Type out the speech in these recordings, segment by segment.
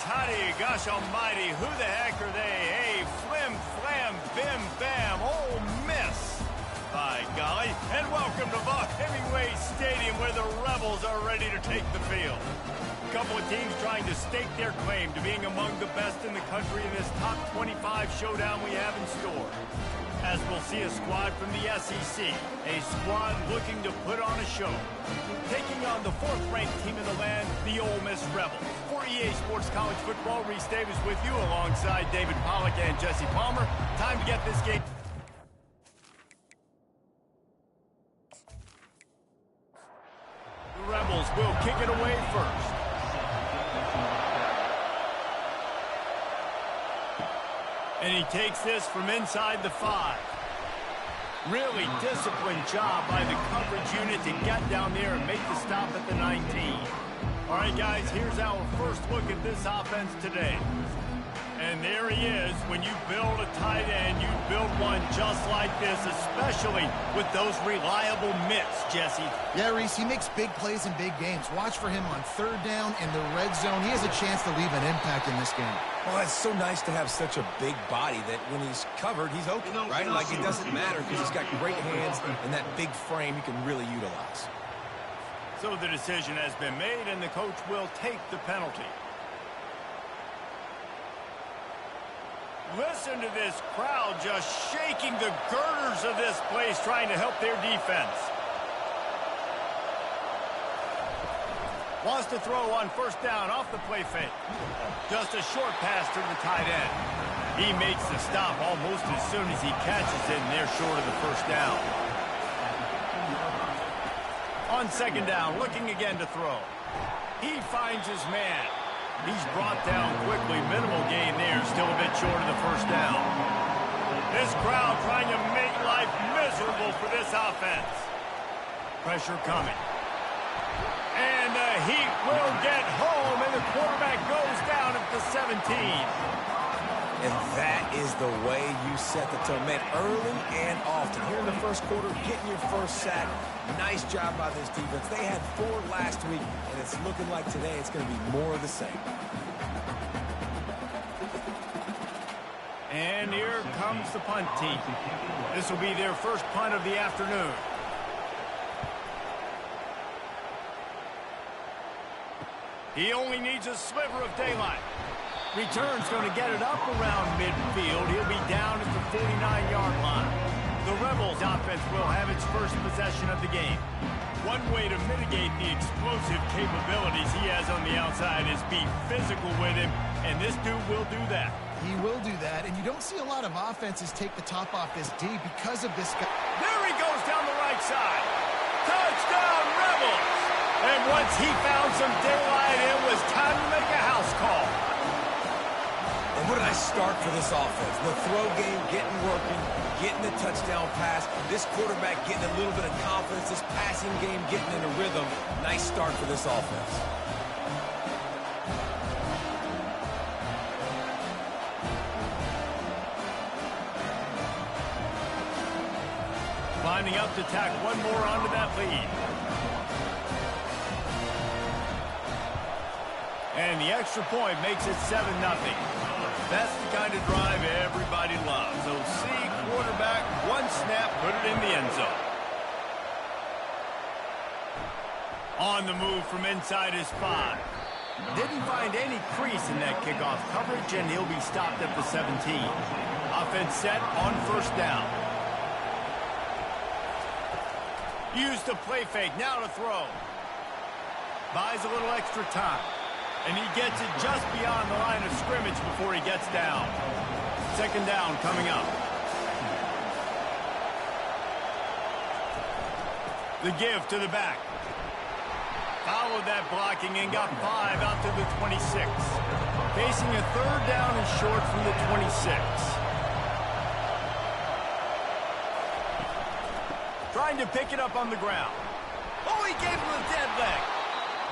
toddy, gosh almighty, who the heck are they? Hey, flim, flam, bim, bam, Ole Miss. By golly, and welcome to Buck Hemingway Stadium where the Rebels are ready to take the field. A couple of teams trying to stake their claim to being among the best in the country in this top 25 showdown we have in store. As we'll see a squad from the SEC, a squad looking to put on a show. Taking on the fourth-ranked team in the land, the Ole Miss Rebels. For EA Sports College Football, Reese Davis with you alongside David Pollack and Jesse Palmer. Time to get this game. The Rebels will kick it away first. And he takes this from inside the 5. Really disciplined job by the coverage unit to get down there and make the stop at the 19. All right, guys, here's our first look at this offense today. And there he is. When you build a tight end, you build one just like this, especially with those reliable mitts, Jesse. Yeah, Reese, he makes big plays in big games. Watch for him on third down in the red zone. He has a chance to leave an impact in this game. Well, it's so nice to have such a big body that when he's covered, he's okay, right? Like it doesn't matter because he's got great hands and that big frame he can really utilize. So the decision has been made, and the coach will take the penalty. Listen to this crowd just shaking the girders of this place, trying to help their defense. Wants to throw on first down off the play fake. Just a short pass to the tight end. He makes the stop almost as soon as he catches it, and they're short of the first down. On second down, looking again to throw. He finds his man. He's brought down quickly. Minimal gain there. Still a bit short of the first down. This crowd trying to make life miserable for this offense. Pressure coming. And the Heat will get home, and the quarterback goes down at the 17. And that is the way you set the tone. Man, early and often. Here in the first quarter, getting your first sack. Nice job by this defense. They had 4 last week, and it's looking like today it's going to be more of the same. And here comes the punt team. This will be their first punt of the afternoon. He only needs a sliver of daylight. Return's going to get it up around midfield. He'll be down at the 49-yard line. The Rebels offense will have its first possession of the game. One way to mitigate the explosive capabilities he has on the outside is be physical with him, and this dude will do that. He will do that, and you don't see a lot of offenses take the top off this D because of this guy. There he goes down the right side. Touchdown, Rebels! And once he found some daylight, it was time to make a house call. And what a nice start for this offense. The throw game getting working, getting the touchdown pass. This quarterback getting a little bit of confidence. This passing game getting in a rhythm. Nice start for this offense. Lining up to tack one more onto that lead. And the extra point makes it 7-0. That's the kind of drive everybody loves. So see quarterback, one snap, put it in the end zone. On the move from inside his 5. Didn't find any crease in that kickoff coverage, and he'll be stopped at the 17. Offense set on first down. Used the play fake, now to throw. Buys a little extra time. And he gets it just beyond the line of scrimmage before he gets down. Second down coming up. The give to the back. Followed that blocking and got 5 out to the 26. Facing a third down and short from the 26. Trying to pick it up on the ground. Oh, he gave him a dead leg.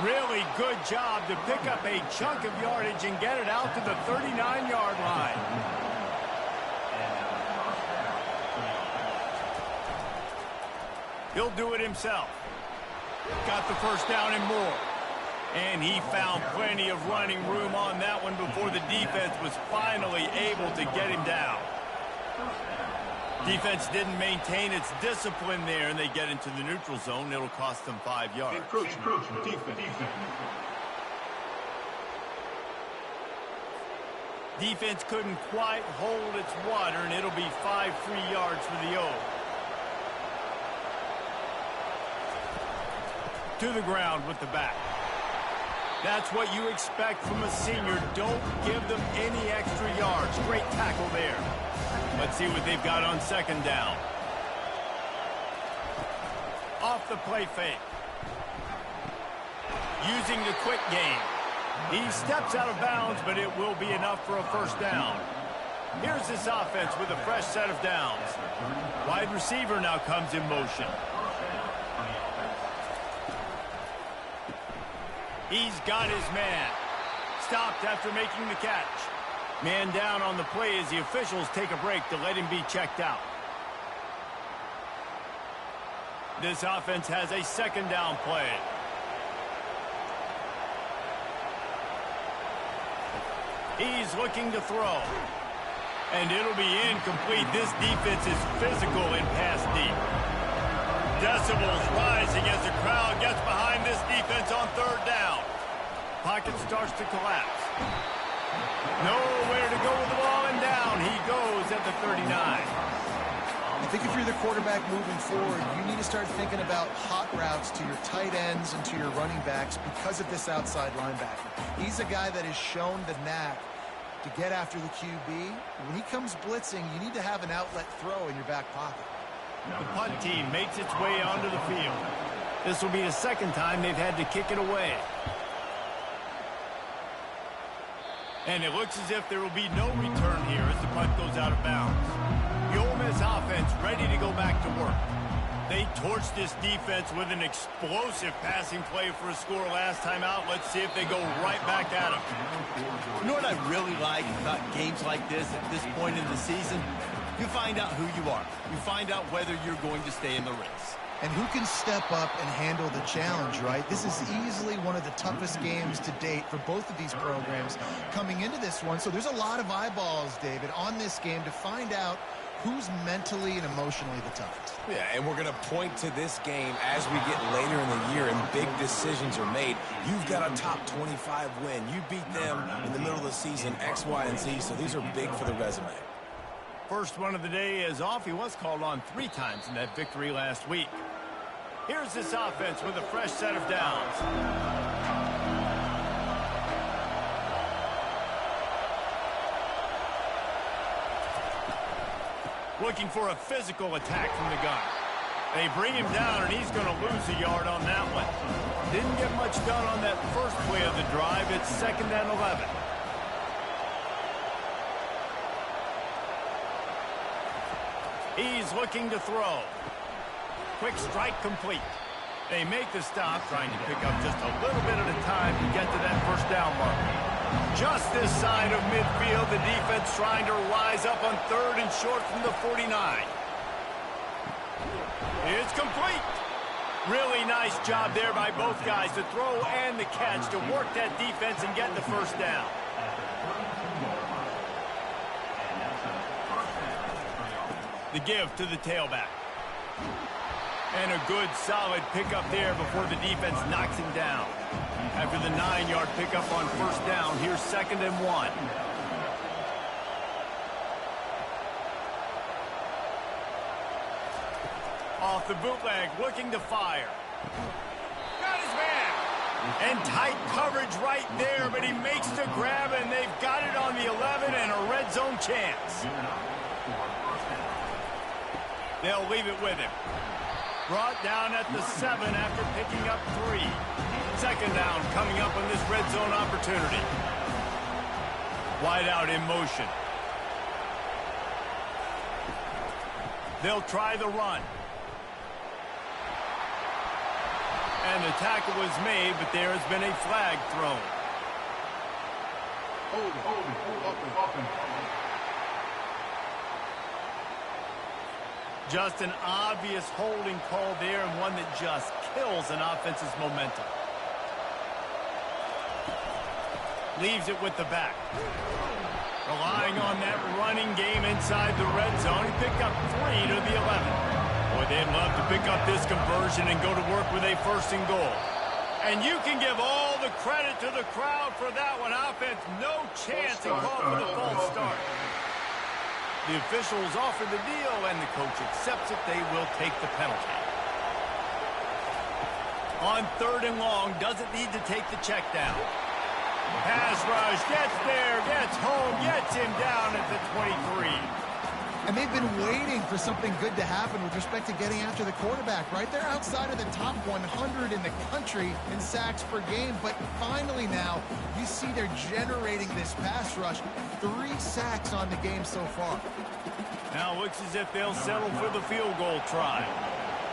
Really good job to pick up a chunk of yardage and get it out to the 39-yard line. He'll do it himself. Got the first down and more. And he found plenty of running room on that one before the defense was finally able to get him down. Defense didn't maintain its discipline there, and they get into the neutral zone. It'll cost them 5 yards. Encroachment. Defense. Defense couldn't quite hold its water, and it'll be 5 free yards for the O. To the ground with the back. That's what you expect from a senior. Don't give them any extra yards. Great tackle there. Let's see what they've got on second down. Off the play fake. Using the quick game. He steps out of bounds, but it will be enough for a first down. Here's this offense with a fresh set of downs. Wide receiver now comes in motion. He's got his man. Stopped after making the catch. Man down on the play as the officials take a break to let him be checked out. This offense has a second down play. He's looking to throw. And it'll be incomplete. This defense is physical and pass deep. Decibels rising as the crowd gets behind this defense on third down. Pocket starts to collapse. Nowhere to go with the ball, and down he goes at the 39. I think if you're the quarterback moving forward, you need to start thinking about hot routes to your tight ends and to your running backs because of this outside linebacker. He's a guy that has shown the knack to get after the QB. When he comes blitzing, you need to have an outlet throw in your back pocket. The punt team makes its way onto the field. This will be the second time they've had to kick it away. And it looks as if there will be no return here as the punt goes out of bounds. The Ole Miss offense ready to go back to work. They torched this defense with an explosive passing play for a score last time out. Let's see if they go right back at them. You know what I really like about games like this at this point in the season? You find out who you are. You find out whether you're going to stay in the race. And who can step up and handle the challenge, right? This is easily one of the toughest games to date for both of these programs coming into this one. So there's a lot of eyeballs, David, on this game to find out who's mentally and emotionally the toughest. Yeah, and we're going to point to this game as we get later in the year and big decisions are made. You've got a top 25 win. You beat them in the middle of the season, X, Y, and Z, so these are big for the resume. First one of the day is off. He was called on 3 times in that victory last week. Here's this offense with a fresh set of downs. Looking for a physical attack from the gun. They bring him down, and he's going to lose a yard on that one. Didn't get much done on that first play of the drive. It's 2nd and 11. He's looking to throw. Quick strike complete. They make the stop, trying to pick up just a little bit at a time to get to that first down mark. Just this side of midfield, the defense trying to rise up on 3rd and short from the 49. It's complete. Really nice job there by both guys, the throw and the catch, to work that defense and get the first down. The give to the tailback. And a good, solid pickup there before the defense knocks him down. After the 9-yard pickup on first down, here's 2nd and 1. Off the bootleg, looking to fire. Got his man. And tight coverage right there, but he makes the grab, and they've got it on the 11 and a red zone chance. They'll leave it with him. Brought down at the 7 after picking up 3. 2nd down coming up on this red zone opportunity. Wide out in motion. They'll try the run. And the tackle was made, but there has been a flag thrown. Open. Just an obvious holding call there, and one that just kills an offense's momentum. leaves it with the back. Relying on that running game inside the red zone, he picked up 3 to the 11. Boy, they'd love to pick up this conversion and go to work with a 1st and goal. And you can give all the credit to the crowd for that one. Offense, no chance to call for the false start. The officials offer the deal, and the coach accepts it. They will take the penalty. On 3rd and long, doesn't need to take the check down. Pass rush, gets there, gets home, gets him down at the 23. And they've been waiting for something good to happen with respect to getting after the quarterback, right? They're outside of the top 100 in the country in sacks per game, but finally now you see they're generating this pass rush. 3 sacks on the game so far. Now looks as if they'll settle for the field goal try.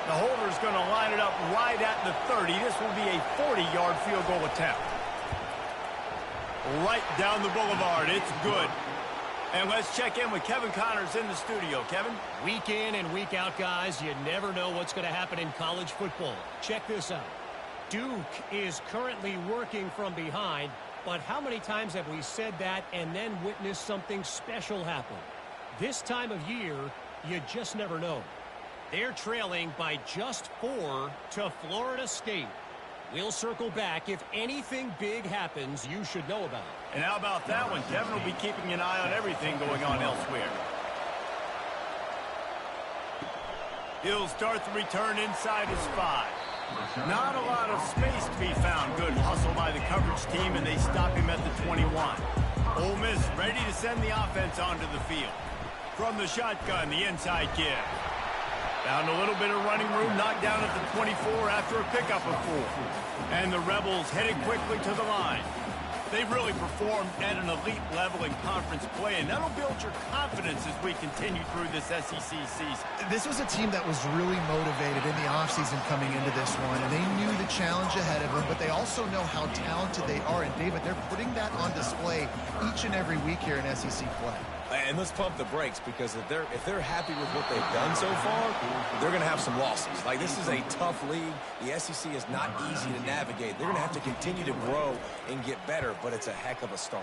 The holder's going to line it up right at the 30. This will be a 40-yard field goal attempt. Right down the boulevard. It's good. And let's check in with Kevin Connors in the studio. Kevin? Week in and week out, guys, you never know what's going to happen in college football. Check this out. Duke is currently working from behind, but how many times have we said that and then witnessed something special happen? This time of year, you just never know. They're trailing by just 4 to Florida State. We'll circle back. If anything big happens, you should know about it. And how about that one? Kevin will be keeping an eye on everything going on elsewhere. He'll start the return inside his 5. Not a lot of space to be found. Good hustle by the coverage team, and they stop him at the 21. Ole Miss ready to send the offense onto the field. From the shotgun, the inside give. Found a little bit of running room, knocked down at the 24 after a pickup of 4. And the Rebels headed quickly to the line. They've really performed at an elite level in conference play, and that'll build your confidence as we continue through this SEC season. This was a team that was really motivated in the offseason coming into this one, and they knew the challenge ahead of them, but they also know how talented they are. And, David, they're putting that on display each and every week here in SEC play. And let's pump the brakes, because if they're happy with what they've done so far, they're going to have some losses. Like, this is a tough league. The SEC is not easy to navigate. They're going to have to continue to grow and get better, but it's a heck of a start.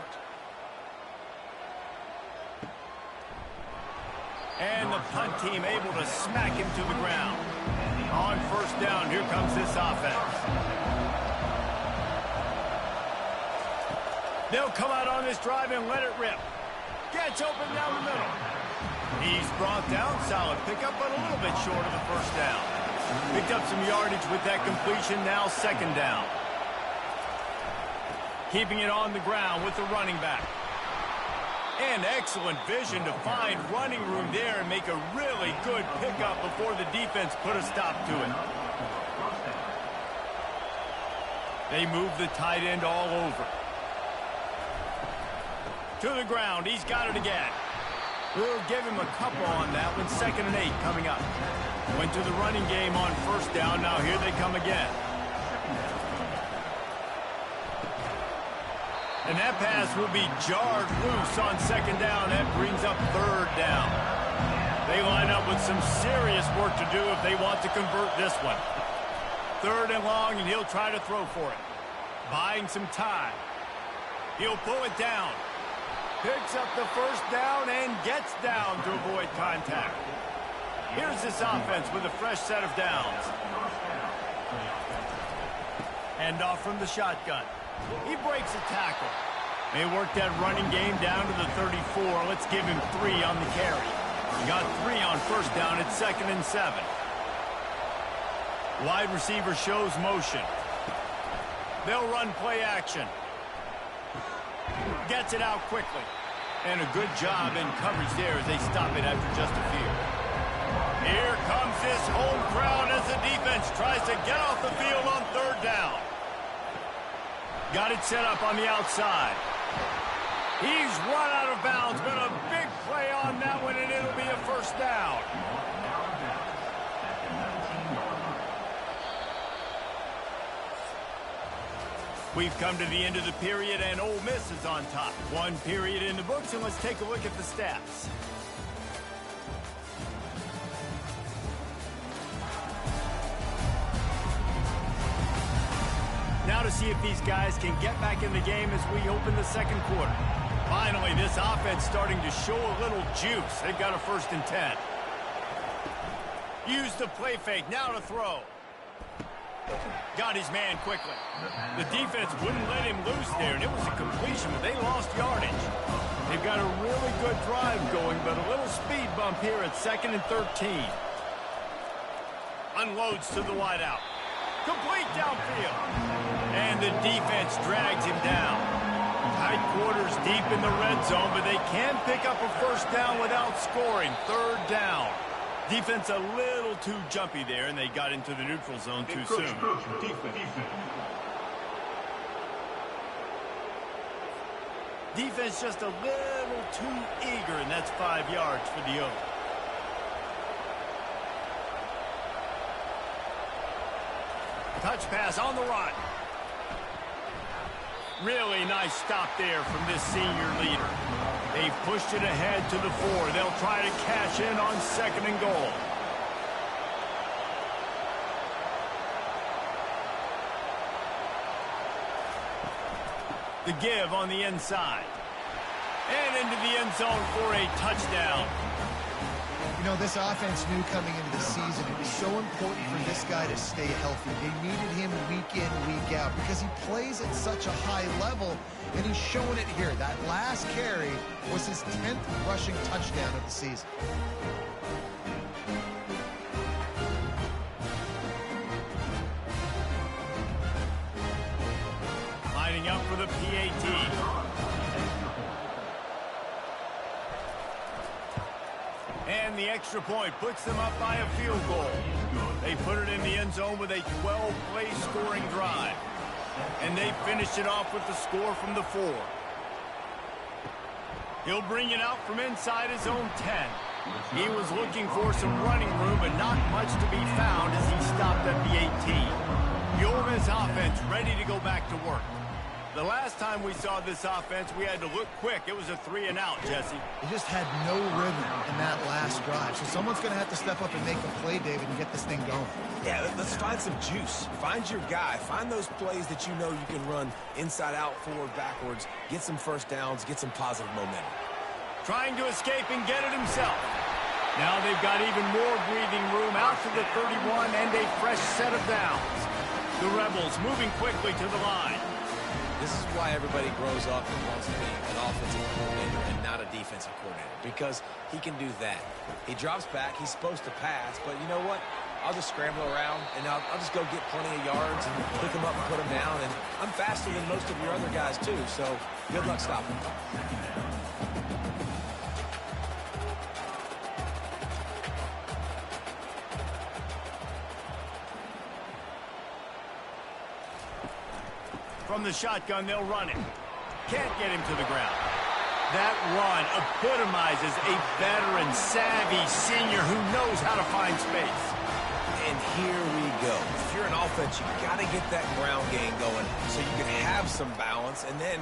And the punt team able to smack him to the ground. On 1st down, here comes this offense. They'll come out on this drive and let it rip. Gets open down the middle. He's brought down. Solid pickup, but a little bit short of the 1st down. Picked up some yardage with that completion. Now 2nd down. Keeping it on the ground with the running back. And excellent vision to find running room there and make a really good pickup before the defense put a stop to it. They move the tight end all over. To the ground. He's got it again. We'll give him a couple on that one. 2nd and 8 coming up. Went to the running game on 1st down. Now here they come again. And that pass will be jarred loose on 2nd down. That brings up 3rd down. They line up with some serious work to do if they want to convert this one. 3rd and long, and he'll try to throw for it. Buying some time. He'll pull it down. Picks up the 1st down and gets down to avoid contact. Here's this offense with a fresh set of downs. Hand off from the shotgun. He breaks a tackle. They work that running game down to the 34. Let's give him 3 on the carry. He got 3 on 1st down. It's 2nd and 7. Wide receiver shows motion. They'll run play action. Gets it out quickly. And a good job in coverage there as they stop it after just a few. Here comes this home crowd as the defense tries to get off the field on 3rd down. Got it set up on the outside. He's run out of bounds, but a big play on that one, and it'll be a 1st down. We've come to the end of the period, and Ole Miss is on top. 1 period in the books, and let's take a look at the stats. Now to see if these guys can get back in the game as we open the second quarter. Finally, this offense starting to show a little juice. They've got a 1st and 10. Use the play fake. Now to throw. Got his man quickly. The defense wouldn't let him loose there, and it was a completion, but they lost yardage. They've got a really good drive going, but a little speed bump here at 2nd and 13. Unloads to the wideout. Complete downfield. And the defense drags him down. Tight quarters deep in the red zone, but they can pick up a 1st down without scoring. 3rd down. Defense a little too jumpy there, and they got into the neutral zone too soon. Defense just a little too eager, and that's 5 yards for the O. Touch pass on the run. Really nice stop there from this senior leader. They've pushed it ahead to the 4. They'll try to cash in on 2nd and goal. The give on the inside. And into the end zone for a touchdown. You know, this offense knew coming into the season it was so important for this guy to stay healthy. They needed him week in, week out because he plays at such a high level, and he's showing it here. That last carry was his 10th rushing touchdown of the season. Lining up for the PAT. And the extra point puts them up by a field goal. They put it in the end zone with a 12-play scoring drive. And they finished it off with the score from the 4. He'll bring it out from inside his own 10. He was looking for some running room, but not much to be found as he stopped at the 18. The Ole Miss offense ready to go back to work. The last time we saw this offense, we had to look quick. It was a 3 and out, Jesse. They just had no rhythm in that last drive. So someone's going to have to step up and make a play, David, and get this thing going. Yeah, let's find some juice. Find your guy. Find those plays that you know you can run inside out, forward, backwards. Get some 1st downs. Get some positive momentum. Trying to escape and get it himself. Now they've got even more breathing room out to the 31 and a fresh set of downs. The Rebels moving quickly to the line. This is why everybody grows up and wants to be an offensive coordinator and not a defensive coordinator, because he can do that. He drops back. He's supposed to pass, but you know what? I'll just scramble around, and I'll just go get plenty of yards and pick them up and put them down, and I'm faster than most of your other guys, too, so good luck stopping. From the shotgun, they'll run it. Can't get him to the ground. That run epitomizes a veteran, savvy senior who knows how to find space. And here we go. If you're an offense, you got to get that ground game going so you can have some balance, and then